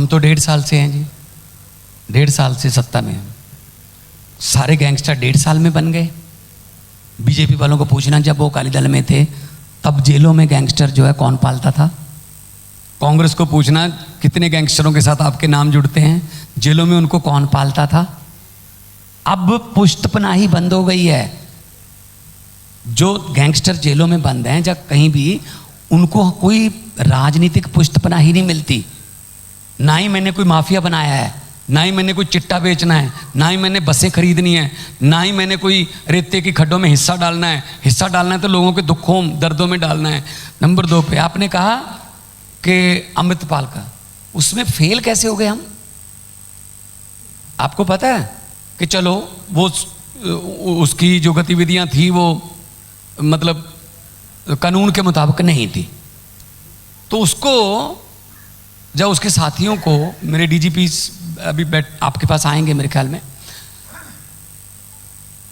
हम तो 1.5 साल से हैं जी, 1.5 साल से सत्ता में हैं। सारे गैंगस्टर 1.5 साल में बन गए। बीजेपी वालों को पूछना, जब वो अकाली दल में थे तब जेलों में गैंगस्टर जो है कौन पालता था? कांग्रेस को पूछना कितने गैंगस्टरों के साथ आपके नाम जुड़ते हैं, जेलों में उनको कौन पालता था? अब पुष्टपनाही बंद हो गई है। जो गैंगस्टर जेलों में बंद हैं जब कहीं भी, उनको कोई राजनीतिक पुष्टपनाही नहीं मिलती। ना ही मैंने कोई माफिया बनाया है, ना ही मैंने कोई चिट्टा बेचना है, ना ही मैंने बसें खरीदनी है, ना ही मैंने कोई रेते की खड्डों में हिस्सा डालना है। हिस्सा डालना है तो लोगों के दुखों दर्दों में डालना है। नंबर 2 पे आपने कहा कि अमृतपाल का, उसमें फेल कैसे हो गए हम? आपको पता है कि चलो वो उसकी जो गतिविधियां थी वो मतलब कानून के मुताबिक नहीं थी, तो उसको जब उसके साथियों को, मेरे डीजीपी अभी आपके पास आएंगे मेरे ख्याल में,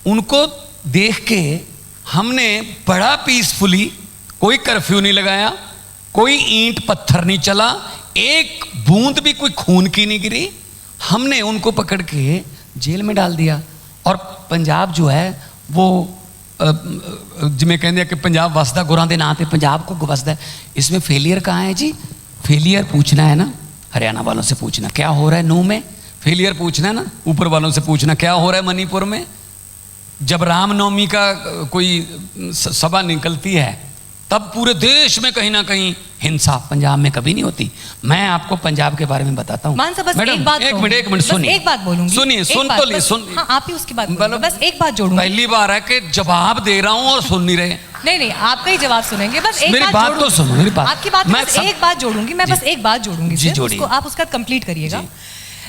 उनको देख के हमने बड़ा पीसफुली, कोई कर्फ्यू नहीं लगाया, कोई ईंट पत्थर नहीं चला, एक बूंद भी कोई खून की नहीं गिरी, हमने उनको पकड़ के जेल में डाल दिया। और पंजाब जो है वो जिमें कहते हैं कि पंजाब वसदा गुरां दे नां ते पंजाब को वसदा है। इसमें फेलियर कहाँ है जी? फेलियर पूछना है ना हरियाणा वालों से, पूछना क्या हो रहा है नूह में, फेलियर पूछना है ना ऊपर वालों से, पूछना क्या हो रहा है मणिपुर में। जब रामनवमी का कोई सभा निकलती है तब पूरे देश में कहीं ना कहीं हिंसा, पंजाब में कभी नहीं होती। मैं आपको पंजाब के बारे में बताता हूँ। मैडम एक मिनट सुनिए, एक बात बोलूंगी, सुनिए, सुन तो ले, सुन। हाँ, आप ही उसकी बात बोलिए, बस एक बात जोड़ूंगी। पहली बार है कि जवाब दे रहा हूँ और सुन नहीं रहे। नहीं, आपका ही जवाब सुनेंगे, बस एक मेरी बात तो सुनो, मेरी बात, आपकी बात में एक बात जोड़ूंगी, मैं बस एक बात जोड़ूंगी, जी जोड़िए, आप उसका कंप्लीट करिएगा।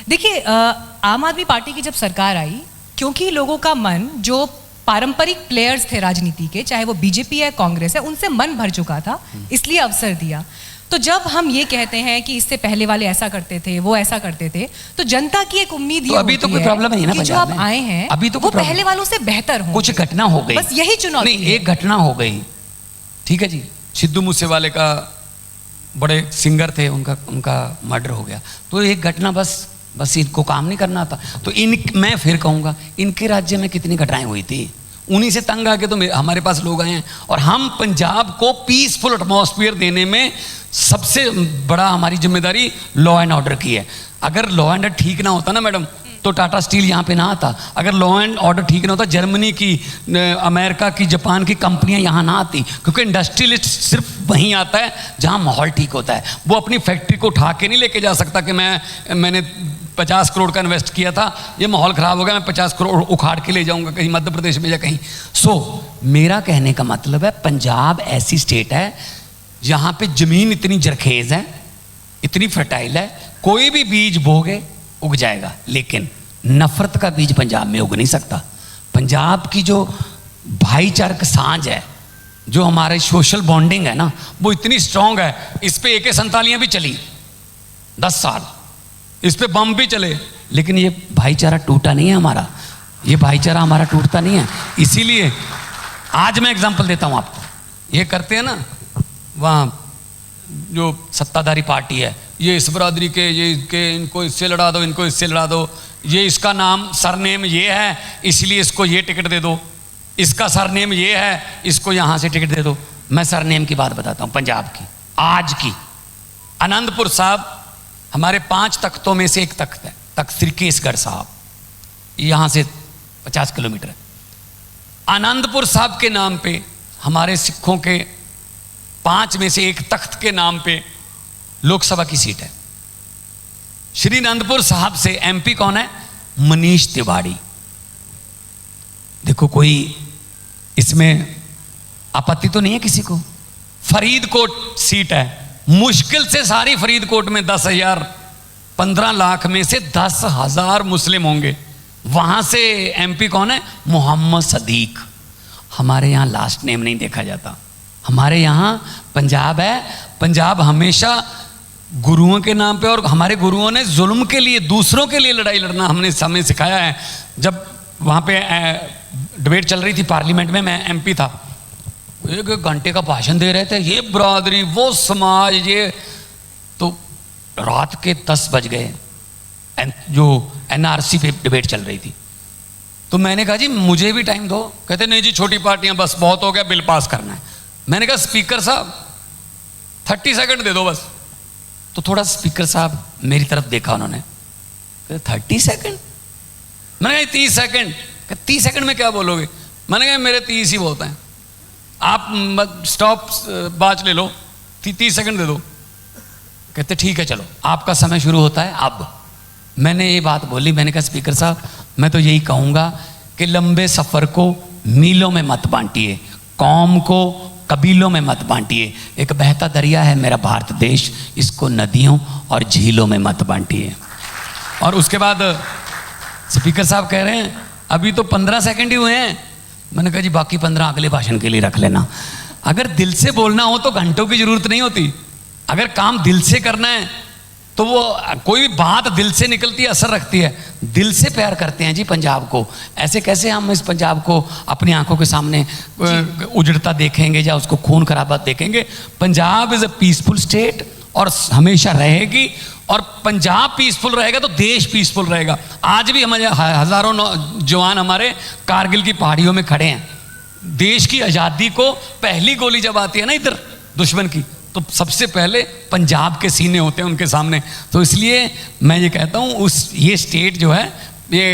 देखिए, आम आदमी पार्टी की जब सरकार आई, क्योंकि लोगों का मन, जो पारंपरिक प्लेयर्स थे राजनीति के, चाहे वो बीजेपी है कांग्रेस है, उनसे मन भर चुका था, इसलिए अवसर दिया। तो जब हम ये कहते हैं कि इससे पहले वाले ऐसा करते थे, वो ऐसा करते थे, तो जनता की एक उम्मीद ये अभी तो कोई प्रॉब्लम नहीं ना, जो आप आए हैं अभी तो वो पहले वालों से बेहतर हो। कुछ घटना हो गई, बस यही चुनौती नहीं, एक घटना हो गई, ठीक है जी। सिद्धू मूसेवाले का, बड़े सिंगर थे, उनका मर्डर हो गया, तो एक घटना, बस इनको काम नहीं करना था। तो मैं फिर कहूँगा, इनके राज्य में कितनी घटनाएं हुई थी, उन्हीं से तंग आके तो हमारे पास लोग आए हैं। और हम पंजाब को पीसफुल एटमॉस्फेयर देने में सबसे बड़ा हमारी जिम्मेदारी लॉ एंड ऑर्डर की है। अगर लॉ एंड ऑर्डर ठीक ना होता ना मैडम, तो टाटा स्टील यहाँ पे ना आता। अगर लॉ एंड ऑर्डर ठीक ना होता, जर्मनी की, अमेरिका की, जापान की कंपनियां यहाँ ना आती, क्योंकि इंडस्ट्रियलिस्ट सिर्फ वहीं आता है जहाँ माहौल ठीक होता है। वो अपनी फैक्ट्री को उठा के नहीं लेके जा सकता कि मैंने 50 करोड़ का इन्वेस्ट किया था, ये माहौल खराब हो गया, मैं 50 करोड़ उखाड़ के ले जाऊंगा कहीं मध्य प्रदेश में या कहीं। मेरा कहने का मतलब है, पंजाब ऐसी स्टेट है जहाँ पे जमीन इतनी जरखेज है, इतनी फर्टाइल है, कोई भी बीज बोगे उग जाएगा, लेकिन नफरत का बीज पंजाब में उग नहीं सकता। पंजाब की जो भाईचारक सांझ है, जो हमारे सोशल बॉन्डिंग है ना, वो इतनी स्ट्रांग है। इस पे AK-47 भी चली 10 साल, इस पे बम भी चले, लेकिन ये भाईचारा टूटा नहीं है हमारा, ये भाईचारा हमारा टूटता नहीं है। इसीलिए आज मैं एग्जांपल देता हूँ आपको। ये करते हैं ना वहाँ जो सत्ताधारी पार्टी है, ये इस बरादरी के, इनको इससे लड़ा दो, इनको इससे लड़ा दो, ये इसका नाम सरनेम ये है इसलिए इसको ये टिकट दे दो, इसका सरनेम ये है इसको यहाँ से टिकट दे दो। मैं सरनेम की बात बताता हूँ पंजाब की, आज की। आनंदपुर साहब हमारे 5 तख्तों में से एक तख्त है, तख्त श्री केसगढ़ साहब, यहाँ से 50 किलोमीटर है। आनंदपुर साहब के नाम पे, हमारे सिखों के 5 में से एक तख्त के नाम पे लोकसभा की सीट है। श्री आनंदपुर साहब से MP कौन है? मनीष तिवारी। देखो, कोई इसमें आपत्ति तो नहीं है किसी को। फरीदकोट सीट है, मुश्किल से सारी फरीदकोट में 10,000, 15 लाख में से 10,000 मुस्लिम होंगे। वहां से MP कौन है? मोहम्मद सदीक। हमारे यहाँ लास्ट नेम नहीं देखा जाता, हमारे यहाँ पंजाब है। पंजाब हमेशा गुरुओं के नाम पे, और हमारे गुरुओं ने जुल्म के लिए, दूसरों के लिए लड़ाई लड़ना हमें सिखाया है। जब वहाँ पे डिबेट चल रही थी पार्लियामेंट में, मैं MP था, 1 घंटे का भाषण दे रहे थे, ये बरादरी, वो समाज, ये, तो रात के 10 बज गए, जो एनआरसी पे डिबेट चल रही थी। तो मैंने कहा जी मुझे भी टाइम दो। कहते नहीं जी छोटी पार्टियां, बस बहुत हो गया, बिल पास करना है। मैंने कहा स्पीकर साहब 30 सेकंड दे दो बस। तो थोड़ा स्पीकर साहब मेरी तरफ देखा उन्होंने, 30 सेकंड? मैंने कहा 30 सेकंड। 30 सेकंड में क्या बोलोगे? मैंने कहा मेरे 30 ही बहुत हैं, आप स्टॉप बाज ले लो, 30 सेकंड दे दो। कहते ठीक है चलो आपका समय शुरू होता है अब। मैंने ये बात बोली, मैंने कहा स्पीकर साहब मैं तो यही कहूँगा कि लंबे सफ़र को मीलों में मत बांटिए, कौम को कबीलों में मत बांटिए। एक बहता दरिया है मेरा भारत देश, इसको नदियों और झीलों में मत बांटिए। और उसके बाद स्पीकर साहब कह रहे हैं अभी तो 15 सेकंड ही हुए हैं। मैंने कहा जी बाकी 15 अगले भाषण के लिए रख लेना। अगर दिल से बोलना हो तो घंटों की जरूरत नहीं होती। अगर काम दिल से करना है तो वो कोई भी बात दिल से निकलती है, असर रखती है। दिल से प्यार करते हैं जी पंजाब को। ऐसे कैसे हम इस पंजाब को अपनी आंखों के सामने उजड़ता देखेंगे या उसको खून खराबा देखेंगे? Punjab is a peaceful state और हमेशा रहेगी। और पंजाब पीसफुल रहेगा तो देश पीसफुल रहेगा। आज भी हमारे हजारों जवान हमारे कारगिल की पहाड़ियों में खड़े हैं। देश की आज़ादी को पहली गोली जब आती है ना इधर दुश्मन की, तो सबसे पहले पंजाब के सीने होते हैं उनके सामने। तो इसलिए मैं ये कहता हूँ ये स्टेट जो है, ये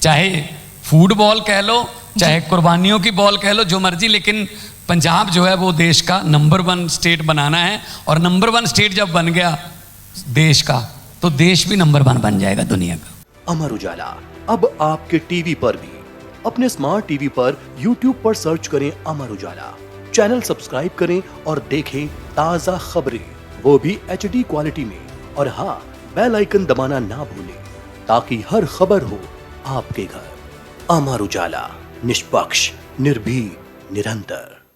चाहे फुटबॉल कह लो, चाहे कुर्बानियों की बॉल कह लो, जो मर्जी, लेकिन पंजाब जो है वो देश का नंबर 1 स्टेट बनाना है। और नंबर 1 स्टेट जब बन गया देश का, तो देश भी नंबर 1 बन जाएगा दुनिया का। अमर उजाला अब आपके टीवी पर भी। अपने स्मार्ट टीवी पर YouTube पर सर्च करें अमर उजाला, चैनल सब्सक्राइब करें और देखें ताजा खबरें, वो भी HD क्वालिटी में। और हाँ, बेल आइकन दबाना ना भूलें ताकि हर खबर हो आपके घर। अमर उजाला, निष्पक्ष, निर्भीक, निरंतर।